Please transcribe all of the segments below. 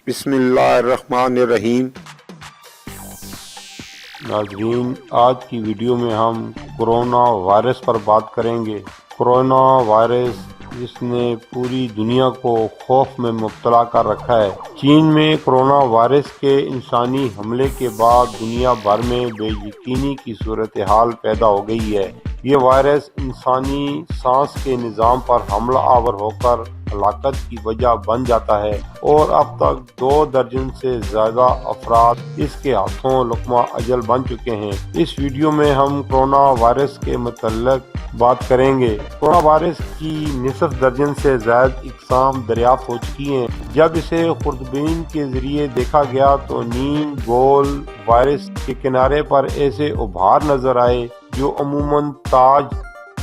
بسم اللہ الرحمن الرحیم۔ ناظرین، آج کی ویڈیو میں ہم کرونا وائرس پر بات کریں گے۔ کرونا وائرس جس نے پوری دنیا کو خوف میں مبتلا کر رکھا ہے۔ چین میں کرونا وائرس کے انسانی حملے کے بعد دنیا بھر میں بے یقینی کی صورتحال پیدا ہو گئی ہے۔ یہ وائرس انسانی سانس کے نظام پر حملہ آور ہو کر ہلاکت کی وجہ بن جاتا ہے اور اب تک 2 درجن سے زیادہ افراد اس کے ہاتھوں لقمہ اجل بن چکے ہیں۔ اس ویڈیو میں ہم کرونا وائرس کے متعلق بات کریں گے۔ کرونا وائرس کی نصف درجن سے زائد اقسام دریافت ہو چکی ہیں۔ جب اسے خوردبین کے ذریعے دیکھا گیا تو نیم گول وائرس کے کنارے پر ایسے ابھار نظر آئے جو عموماً تاج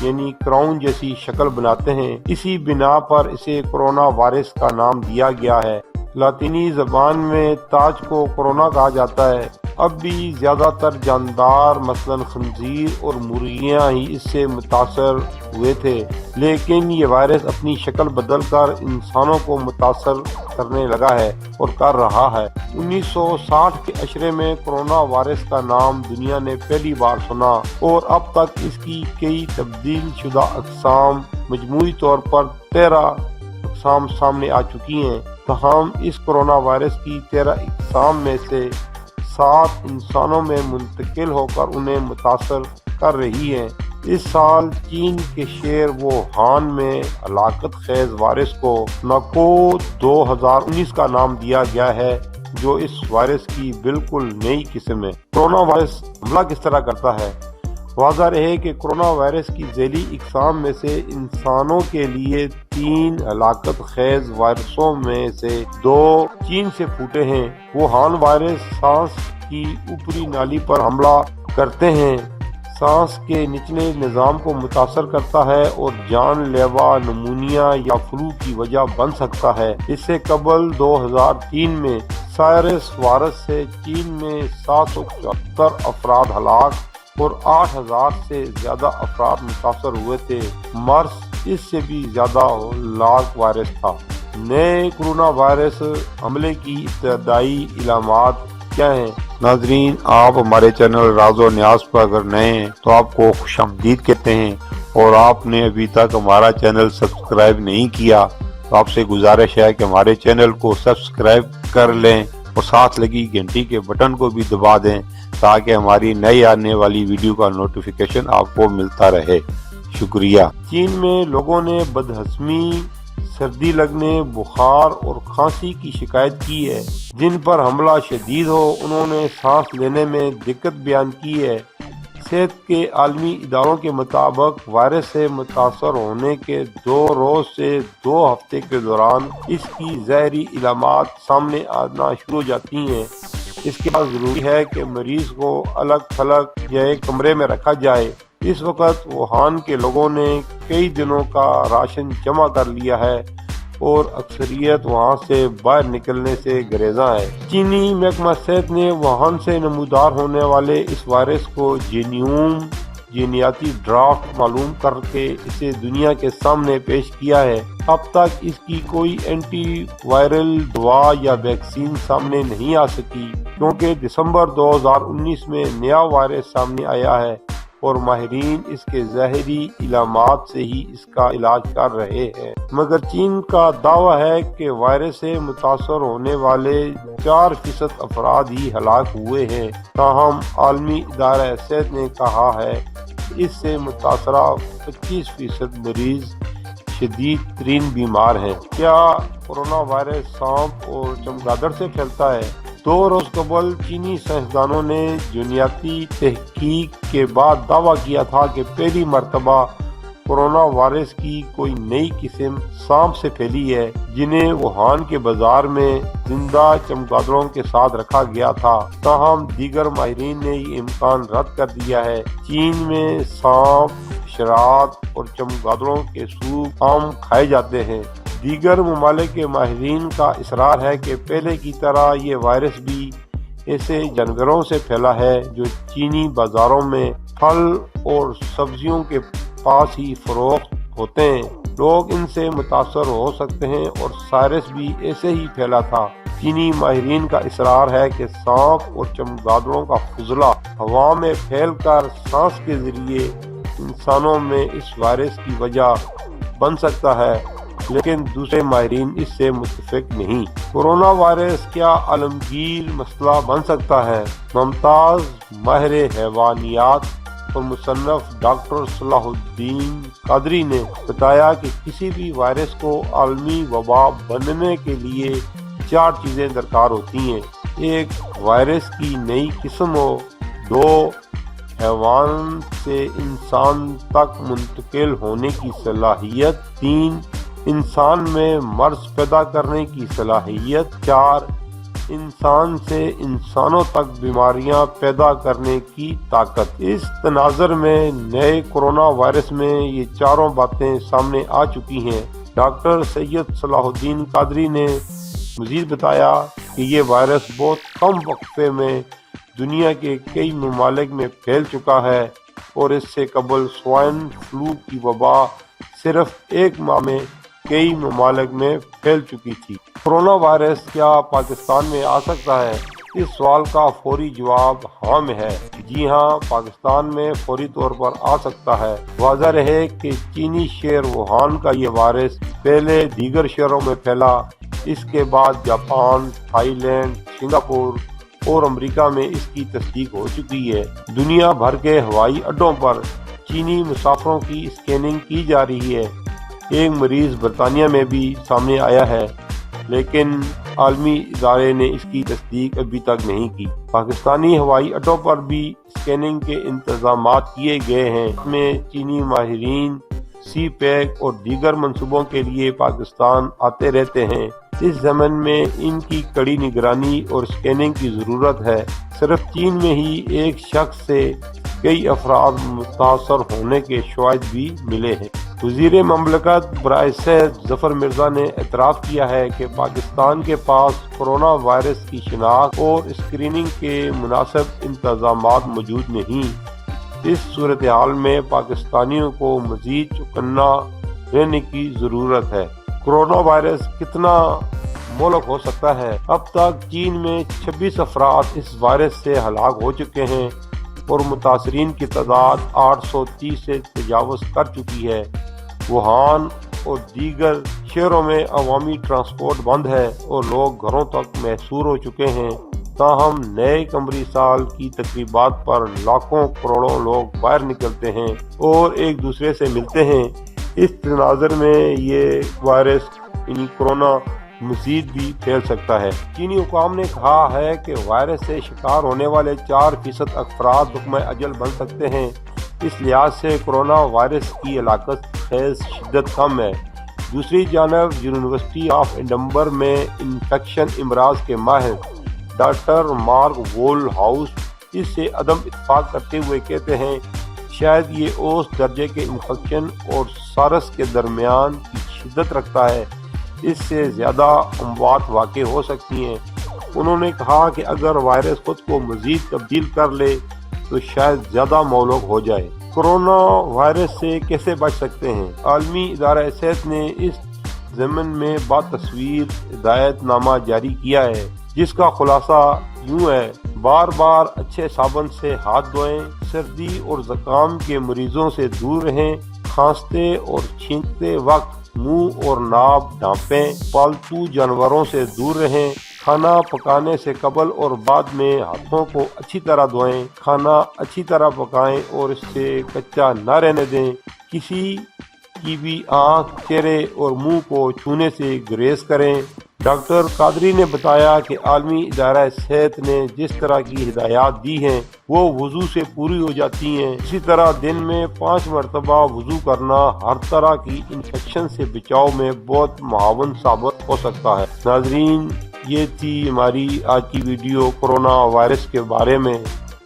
یعنی کراؤن جیسی شکل بناتے ہیں۔ اسی بنا پر اسے کرونا وائرس کا نام دیا گیا ہے۔ لاطینی زبان میں تاج کو کرونا کہا جاتا ہے۔ اب بھی زیادہ تر جاندار مثلاً خنزیر اور مرغیاں ہی اس سے متاثر ہوئے تھے، لیکن یہ وائرس اپنی شکل بدل کر انسانوں کو متاثر کرنے لگا ہے اور کر رہا ہے۔ 1960 کے عشرے میں کرونا وائرس کا نام دنیا نے پہلی بار سنا اور اب تک اس کی کئی تبدیل شدہ اقسام مجموعی طور پر 13 اقسام سامنے آ چکی ہیں۔ تاہم اس کرونا وائرس کی 13 اقسام میں سے 7 انسانوں میں منتقل ہو کر انہیں متاثر کر رہی ہیں۔ اس سال چین کے شہر ووہان میں ہلاکت خیز وائرس کو نکو 2019 کا نام دیا گیا ہے، جو اس وائرس کی بالکل نئی قسم ہے۔ کرونا وائرس حملہ کس طرح کرتا ہے؟ واضح رہے کہ کرونا وائرس کی ذیلی اقسام میں سے انسانوں کے لیے 3 ہلاکت خیز وائرسوں میں سے 2 چین سے پھوٹے ہیں۔ ووہان وائرس سانس کی اوپری نالی پر حملہ کرتے ہیں، سانس کے نچلے نظام کو متاثر کرتا ہے اور جان لیوا نمونیا یا فلو کی وجہ بن سکتا ہے۔ اس سے قبل 2003 میں سائرس وائرس سے چین میں 774 افراد ہلاک اور 8000 سے زیادہ افراد متاثر ہوئے تھے۔ مرس اس سے بھی زیادہ ہلاک وائرس تھا۔ نئے کرونا وائرس حملے کی ابتدائی علامات کیا ہیں؟ ناظرین، آپ ہمارے چینل راز و نیاز پر اگر نئے ہیں تو آپ کو خوش آمدید کہتے ہیں، اور آپ نے ابھی تک ہمارا چینل سبسکرائب نہیں کیا تو آپ سے گزارش ہے کہ ہمارے چینل کو سبسکرائب کر لیں اور ساتھ لگی گھنٹی کے بٹن کو بھی دبا دیں تاکہ ہماری نئی آنے والی ویڈیو کا نوٹیفیکیشن آپ کو ملتا رہے۔ شکریہ۔ چین میں لوگوں نے بدہضمی، سردی لگنے، بخار اور کھانسی کی شکایت کی ہے۔ جن پر حملہ شدید ہو انہوں نے سانس لینے میں دقت بیان کی ہے۔ صحت کے عالمی اداروں کے مطابق وائرس سے متاثر ہونے کے 2 روز سے 2 ہفتے کے دوران اس کی ظاہری علامات سامنے آنا شروع ہو جاتی ہیں۔ اس کے بعد ضروری ہے کہ مریض کو الگ تھلگ یا ایک کمرے میں رکھا جائے۔ اس وقت ووہان کے لوگوں نے کئی دنوں کا راشن جمع کر لیا ہے اور اکثریت وہاں سے باہر نکلنے سے گریزاں ہے۔ چینی محکمہ صحت نے ووہان سے نمودار ہونے والے اس وائرس کو جینیوم جینیاتی ڈرافٹ معلوم کر کے اسے دنیا کے سامنے پیش کیا ہے۔ اب تک اس کی کوئی اینٹی وائرل دوا یا ویکسین سامنے نہیں آ سکی، کیونکہ دسمبر 2019 میں نیا وائرس سامنے آیا ہے اور ماہرین اس کے ظاہری علامات سے ہی اس کا علاج کر رہے ہیں۔ مگر چین کا دعویٰ ہے کہ وائرس سے متاثر ہونے والے 4% افراد ہی ہلاک ہوئے ہیں، تاہم عالمی ادارہ صحت نے کہا ہے کہ اس سے متاثرہ 25% مریض شدید ترین بیمار ہیں۔ کیا کرونا وائرس سانپ اور چمگادڑ سے پھیلتا ہے؟ 2 روز قبل چینی سائنسدانوں نے جینیاتی تحقیق کے بعد دعویٰ کیا تھا کہ پہلی مرتبہ کرونا وائرس کی کوئی نئی قسم سانپ سے پھیلی ہے، جنہیں ووہان کے بازار میں زندہ چمگادڑوں کے ساتھ رکھا گیا تھا۔ تاہم دیگر ماہرین نے یہ امکان رد کر دیا ہے۔ چین میں سانپ، حشرات اور چمگادڑوں کے سوپ عام کھائے جاتے ہیں۔ دیگر ممالک کے ماہرین کا اصرار ہے کہ پہلے کی طرح یہ وائرس بھی ایسے جانوروں سے پھیلا ہے جو چینی بازاروں میں پھل اور سبزیوں کے پاس ہی فروخت ہوتے ہیں۔ لوگ ان سے متاثر ہو سکتے ہیں اور سائرس بھی ایسے ہی پھیلا تھا۔ چینی ماہرین کا اصرار ہے کہ سانپ اور چمگادڑوں کا فضلہ ہوا میں پھیل کر سانس کے ذریعے انسانوں میں اس وائرس کی وجہ بن سکتا ہے، لیکن دوسرے ماہرین اس سے متفق نہیں۔ کورونا وائرس کیا عالمگیر مسئلہ بن سکتا ہے؟ ممتاز ماہر حیوانیات اور مصنف ڈاکٹر صلاح الدین قادری نے بتایا کہ کسی بھی وائرس کو عالمی وبا بننے کے لیے 4 چیزیں درکار ہوتی ہیں: 1 وائرس کی نئی قسم ہو، 2 حیوان سے انسان تک منتقل ہونے کی صلاحیت، 3 انسان میں مرض پیدا کرنے کی صلاحیت، 4 انسان سے انسانوں تک بیماریاں پیدا کرنے کی طاقت۔ اس تناظر میں نئے کورونا وائرس میں یہ چاروں باتیں سامنے آ چکی ہیں۔ ڈاکٹر سید صلاح الدین قادری نے مزید بتایا کہ یہ وائرس بہت کم وقفے میں دنیا کے کئی ممالک میں پھیل چکا ہے اور اس سے قبل سوائن فلو کی وبا صرف 1 ماہ میں کئی ممالک میں پھیل چکی تھی۔ کورونا وائرس کیا پاکستان میں آ سکتا ہے؟ اس سوال کا فوری جواب ہاں میں ہے۔ جی ہاں، پاکستان میں فوری طور پر آ سکتا ہے۔ واضح رہے کہ چینی شہر ووہان کا یہ وائرس پہلے دیگر شہروں میں پھیلا، اس کے بعد جاپان، تھائی لینڈ، سنگاپور اور امریکہ میں اس کی تصدیق ہو چکی ہے۔ دنیا بھر کے ہوائی اڈوں پر چینی مسافروں کی اسکیننگ کی جا رہی ہے۔ ایک مریض برطانیہ میں بھی سامنے آیا ہے، لیکن عالمی ادارے نے اس کی تصدیق ابھی تک نہیں کی۔ پاکستانی ہوائی اڈوں پر بھی اسکیننگ کے انتظامات کیے گئے ہیں۔ اس میں چینی ماہرین سی پیک اور دیگر منصوبوں کے لیے پاکستان آتے رہتے ہیں۔ اس ضمن میں ان کی کڑی نگرانی اور اسکیننگ کی ضرورت ہے۔ صرف چین میں ہی ایک شخص سے کئی افراد متاثر ہونے کے شواہد بھی ملے ہیں۔ وزیر مملکت برائے صحت ظفر مرزا نے اعتراف کیا ہے کہ پاکستان کے پاس کورونا وائرس کی شناخت اور اسکریننگ کے مناسب انتظامات موجود نہیں۔ اس صورتحال میں پاکستانیوں کو مزید چوکنا رہنے کی ضرورت ہے۔ کورونا وائرس کتنا مہلک ہو سکتا ہے؟ اب تک چین میں 26 افراد اس وائرس سے ہلاک ہو چکے ہیں اور متاثرین کی تعداد 830 سے تجاوز کر چکی ہے۔ ووہان اور دیگر شہروں میں عوامی ٹرانسپورٹ بند ہے اور لوگ گھروں تک محصور ہو چکے ہیں۔ تاہم نئے قمری سال کی تقریبات پر لاکھوں کروڑوں لوگ باہر نکلتے ہیں اور ایک دوسرے سے ملتے ہیں۔ اس تناظر میں یہ وائرس یعنی کورونا مزید بھی پھیل سکتا ہے۔ چینی حکام نے کہا ہے کہ وائرس سے شکار ہونے والے 4% افراد حکم اجل بن سکتے ہیں۔ اس لحاظ سے کورونا وائرس کی ہلاکت خیز شدت کم ہے۔ دوسری جانب یونیورسٹی آف ایڈنبرگ میں انفیکشن امراض کے ماہر ڈاکٹر مارک وول ہاؤس اس سے عدم اتفاق کرتے ہوئے کہتے ہیں شاید یہ اوس درجے کے انفیکشن اور سارس کے درمیان کی شدت رکھتا ہے، اس سے زیادہ اموات واقع ہو سکتی ہیں۔ انہوں نے کہا کہ اگر وائرس خود کو مزید تبدیل کر لے تو شاید زیادہ مہلک ہو جائے۔ کورونا وائرس سے کیسے بچ سکتے ہیں؟ عالمی ادارہ صحت نے اس ضمن میں با تصویر ہدایت نامہ جاری کیا ہے، جس کا خلاصہ یوں ہے: بار بار اچھے صابن سے ہاتھ دھوئیں، سردی اور زکام کے مریضوں سے دور رہیں، کھانستے اور چھینکتے وقت منہ اور ناک ڈھانپیں، پالتو جانوروں سے دور رہیں، کھانا پکانے سے قبل اور بعد میں ہاتھوں کو اچھی طرح دھوئیں، کھانا اچھی طرح پکائیں اور اس سے کچا نہ رہنے دیں، کسی کی بھی آنکھ، چہرے اور منہ کو چھونے سے گریز کریں۔ ڈاکٹر قادری نے بتایا کہ عالمی ادارہ صحت نے جس طرح کی ہدایات دی ہیں وہ وضو سے پوری ہو جاتی ہیں۔ اسی طرح دن میں 5 مرتبہ وضو کرنا ہر طرح کی انفیکشن سے بچاؤ میں بہت معاون ثابت ہو سکتا ہے۔ ناظرین، یہ تھی ہماری آج کی ویڈیو کورونا وائرس کے بارے میں۔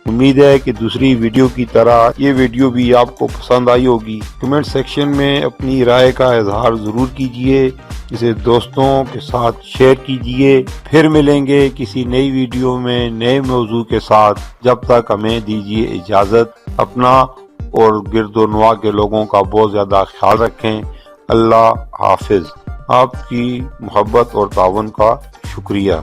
امید ہے کہ دوسری ویڈیو کی طرح یہ ویڈیو بھی آپ کو پسند آئی ہوگی۔ کمنٹ سیکشن میں اپنی رائے کا اظہار ضرور کیجیے، اسے دوستوں کے ساتھ شیئر کیجیے۔ پھر ملیں گے کسی نئی ویڈیو میں نئے موضوع کے ساتھ۔ جب تک ہمیں دیجیے اجازت۔ اپنا اور گرد و نواح کے لوگوں کا بہت زیادہ خیال رکھیں۔ اللہ حافظ۔ آپ کی محبت اور تعاون کا شکریہ۔